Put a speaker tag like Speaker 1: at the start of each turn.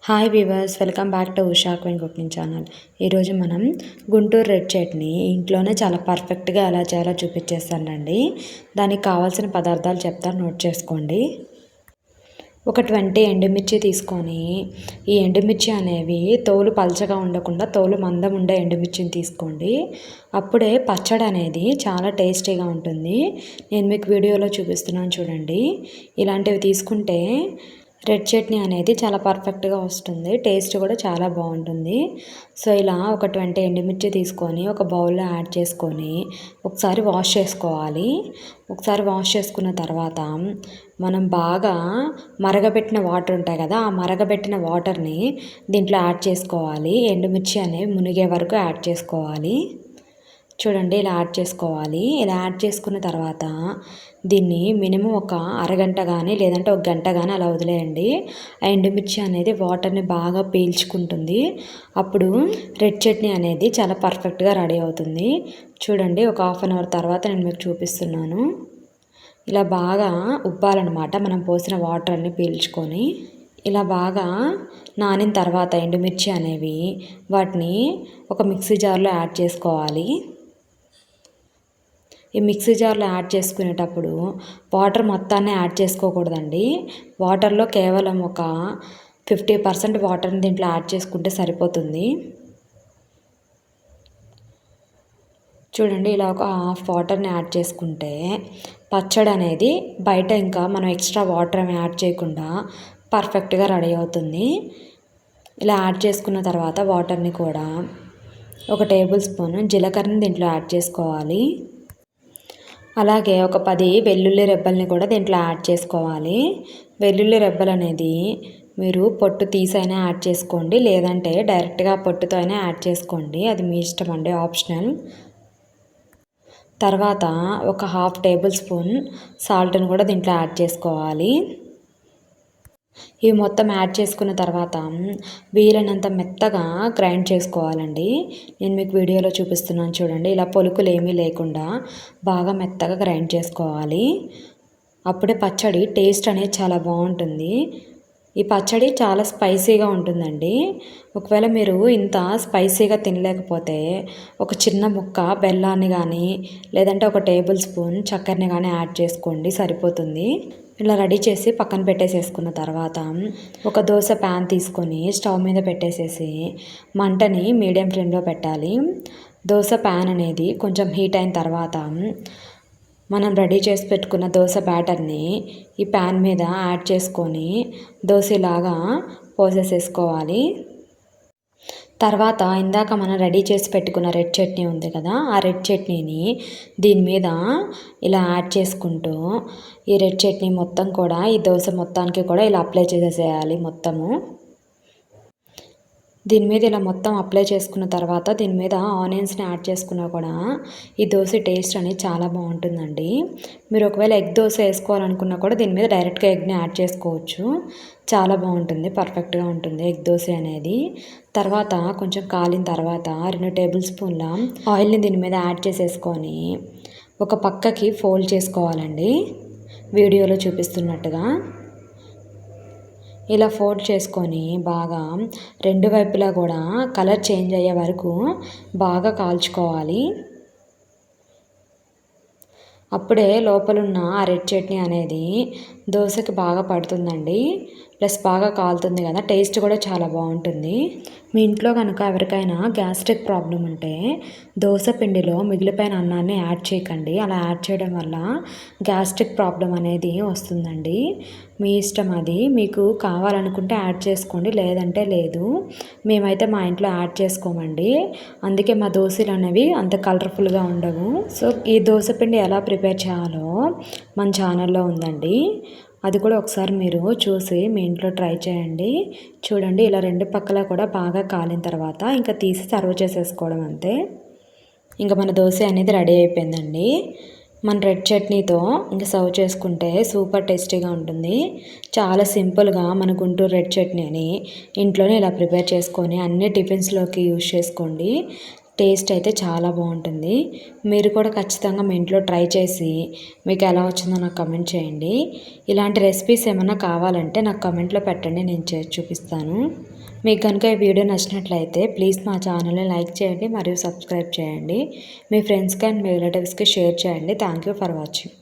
Speaker 1: Hi weavers, welcome back to Usha queen cooking channel. ఈరోజు మనం Guntur red chutney ఇంట్లోనే చాలా పర్ఫెక్ట్గా ఎలా చేయాలో చూపించేస్తానండి. దానికి కావాల్సిన పదార్థాలు చెప్తాను, నోట్ చేసుకోండి. ఒక 20 ఎండుమిర్చి తీసుకొని, ఈ ఎండుమిర్చి అనేవి తోలు పల్చగా ఉండకుండా తోలు మందం ఉండే ఎండుమిర్చిని తీసుకోండి. అప్పుడే పచ్చడి అనేది చాలా టేస్టీగా ఉంటుంది. నేను మీకు వీడియోలో చూపిస్తున్నాను చూడండి. ఇలాంటివి తీసుకుంటే రెడ్ చట్నీ అనేది చాలా పర్ఫెక్ట్గా వస్తుంది, టేస్ట్ కూడా చాలా బాగుంటుంది. సో ఇలా ఒక 20 ఎండుమిర్చి తీసుకొని ఒక బౌల్లో యాడ్ చేసుకొని ఒకసారి వాష్ చేసుకోవాలి. ఒకసారి వాష్ చేసుకున్న తర్వాత మనం బాగా మరగబెట్టిన వాటర్ ఉంటాయి కదా, ఆ మరగబెట్టిన వాటర్ని దీంట్లో యాడ్ చేసుకోవాలి. ఎండుమిర్చి అనేవి మునిగే వరకు యాడ్ చేసుకోవాలి. చూడండి, ఇలా యాడ్ చేసుకోవాలి. ఇలా యాడ్ చేసుకున్న తర్వాత దీన్ని మినిమం ఒక అరగంట కానీ లేదంటే ఒక గంట కానీ అలా వదిలేయండి. ఆ ఎండుమిర్చి అనేది వాటర్ని బాగా పీల్చుకుంటుంది. అప్పుడు రెడ్ చట్నీ అనేది చాలా పర్ఫెక్ట్గా రెడీ అవుతుంది. చూడండి, ఒక హాఫ్ అన్ అవర్ తర్వాత నేను మీకు చూపిస్తున్నాను. ఇలా బాగా ఉబ్బాలన్నమాట, మనం పోసిన వాటర్ అన్ని పీల్చుకొని. ఇలా బాగా నానిన తర్వాత ఎండుమిర్చి అనేవి వాటిని ఒక మిక్సీ జార్లో యాడ్ చేసుకోవాలి. ఈ మిక్సీ జార్లో యాడ్ చేసుకునేటప్పుడు వాటర్ మొత్తాన్ని యాడ్ చేసుకోకూడదండి. వాటర్లో కేవలం ఒక 50% వాటర్ని దీంట్లో యాడ్ చేసుకుంటే సరిపోతుంది. చూడండి, ఇలా ఒక హాఫ్ వాటర్ని యాడ్ చేసుకుంటే పచ్చడి అనేది బయట ఇంకా మనం ఎక్స్ట్రా వాటర్ ఏమి యాడ్ చేయకుండా పర్ఫెక్ట్గా రెడీ అవుతుంది. ఇలా యాడ్ చేసుకున్న తర్వాత వాటర్ని కూడా ఒక టేబుల్ స్పూన్ జీలకర్రని దీంట్లో యాడ్ చేసుకోవాలి. అలాగే ఒక 10 వెల్లుల్లి రెబ్బల్ని కూడా దీంట్లో యాడ్ చేసుకోవాలి. వెల్లుల్లి రెబ్బలు అనేది మీరు పొట్టు తీసైనా యాడ్ చేసుకోండి, లేదంటే డైరెక్ట్గా పొట్టుతో అయినా యాడ్ చేసుకోండి, అది మీ ఇష్టం అండి, ఆప్షనల్. తర్వాత ఒక హాఫ్ టేబుల్ స్పూన్ సాల్ట్ని కూడా దీంట్లో యాడ్ చేసుకోవాలి. ఇవి మొత్తం యాడ్ చేసుకున్న తర్వాత వీలైనంత మెత్తగా గ్రైండ్ చేసుకోవాలండి. నేను మీకు వీడియోలో చూపిస్తున్నాను చూడండి. ఇలా పొలుకులు ఏమీ లేకుండా బాగా మెత్తగా గ్రైండ్ చేసుకోవాలి. అప్పుడే పచ్చడి టేస్ట్ అనేది చాలా బాగుంటుంది. ఈ పచ్చడి చాలా స్పైసీగా ఉంటుందండి. ఒకవేళ మీరు ఇంత స్పైసీగా తినలేకపోతే ఒక చిన్న ముక్క బెల్లాన్ని కానీ లేదంటే ఒక టేబుల్ స్పూన్ చక్కెరని కానీ యాడ్ చేసుకోండి, సరిపోతుంది. ఇలా రెడీ చేసి పక్కన పెట్టేసేసుకున్న తర్వాత ఒక దోశ ప్యాన్ తీసుకొని స్టవ్ మీద పెట్టేసేసి మంటని మీడియం ఫ్లేమ్లో పెట్టాలి. దోశ ప్యాన్ అనేది కొంచెం హీట్ అయిన తర్వాత మనం రెడీ చేసి పెట్టుకున్న దోశ బ్యాటర్ని ఈ ప్యాన్ మీద యాడ్ చేసుకొని దోశలాగా పోసేసేసుకోవాలి. తర్వాత ఇందాక మనం రెడీ చేసి పెట్టుకున్న రెడ్ చట్నీ ఉంది కదా, ఆ రెడ్ చట్నీని దీని మీద ఇలా యాడ్ చేసుకుంటూ ఈ రెడ్ చట్నీ మొత్తం కూడా ఈ దోశ మొత్తానికి కూడా ఇలా అప్లై చేసేసేయాలి మొత్తము. దీని మీద ఇలా మొత్తం అప్లై చేసుకున్న తర్వాత దీని మీద ఆనియన్స్ని యాడ్ చేసుకున్నా కూడా ఈ దోశ టేస్ట్ అనేది చాలా బాగుంటుందండి. మీరు ఒకవేళ ఎగ్ దోశ వేసుకోవాలనుకున్నా కూడా దీని మీద డైరెక్ట్గా ఎగ్ని యాడ్ చేసుకోవచ్చు, చాలా బాగుంటుంది, పర్ఫెక్ట్గా ఉంటుంది ఎగ్ దోశ అనేది. తర్వాత కొంచెం కాలిన తర్వాత 2 టేబుల్ స్పూన్ల ఆయిల్ని దీని మీద యాడ్ చేసేసుకొని ఒక పక్కకి ఫోల్డ్ చేసుకోవాలండి, వీడియోలో చూపిస్తున్నట్టుగా. ఇలా ఫోల్డ్ చేసుకొని బాగా 2 వైపులా కూడా కలర్ చేంజ్ అయ్యే వరకు బాగా కాల్చుకోవాలి. అప్పుడే లోపలున్న ఆ రెడ్ చట్నీ అనేది దోశకి బాగా పడుతుందండి, ప్లస్ బాగా కాలుతుంది కదా, టేస్ట్ కూడా చాలా బాగుంటుంది. మీ ఇంట్లో కనుక ఎవరికైనా గ్యాస్ట్రిక్ ప్రాబ్లం ఉంటే దోశ పిండిలో మిగిలిపోయిన అన్నాన్ని యాడ్ చేయకండి. అలా యాడ్ చేయడం వల్ల గ్యాస్ట్రిక్ ప్రాబ్లం అనేది వస్తుందండి. మీ ఇష్టం, అది మీకు కావాలనుకుంటే యాడ్ చేసుకోండి, లేదంటే లేదు. మేమైతే మా ఇంట్లో యాడ్ చేసుకోమండి, అందుకే మా దోశలు అనేవి అంత కలర్ఫుల్గా ఉండవు. సో ఈ దోశ పిండి ఎలా ప్రిపేర్ చేయాలో మన ఛానల్లో ఉందండి, అది కూడా ఒకసారి మీరు చూసి మీ ఇంట్లో ట్రై చేయండి. చూడండి, ఇలా 2 పక్కల కూడా బాగా కాలిన తర్వాత ఇంకా తీసి సర్వ్ చేసేసుకోవడం అంతే. ఇంకా మన దోశ అనేది రెడీ అయిపోయిందండి. మన రెడ్ చట్నీతో ఇంకా సర్వ్ చేసుకుంటే సూపర్ టేస్టీగా ఉంటుంది. చాలా సింపుల్గా మన గుంటూరు రెడ్ చట్నీని ఇంట్లోనే ఇలా ప్రిపేర్ చేసుకొని అన్ని టిఫిన్స్లోకి యూజ్ చేసుకోండి. టేస్ట్ అయితే చాలా బాగుంటుంది. మీరు కూడా ఖచ్చితంగా మీ ఇంట్లో ట్రై చేసి మీకు ఎలా వచ్చిందో నాకు కమెంట్ చేయండి. ఇలాంటి రెసిపీస్ ఏమైనా కావాలంటే నాకు కమెంట్లో పెట్టండి, నేను చేసి చూపిస్తాను. మీకు కనుక ఈ వీడియో నచ్చినట్లయితే ప్లీజ్ మా ఛానల్ని లైక్ చేయండి మరియు సబ్స్క్రైబ్ చేయండి. మీ ఫ్రెండ్స్కి అండ్ మీ రిలేటివ్స్కి షేర్ చేయండి. Thank you for watching.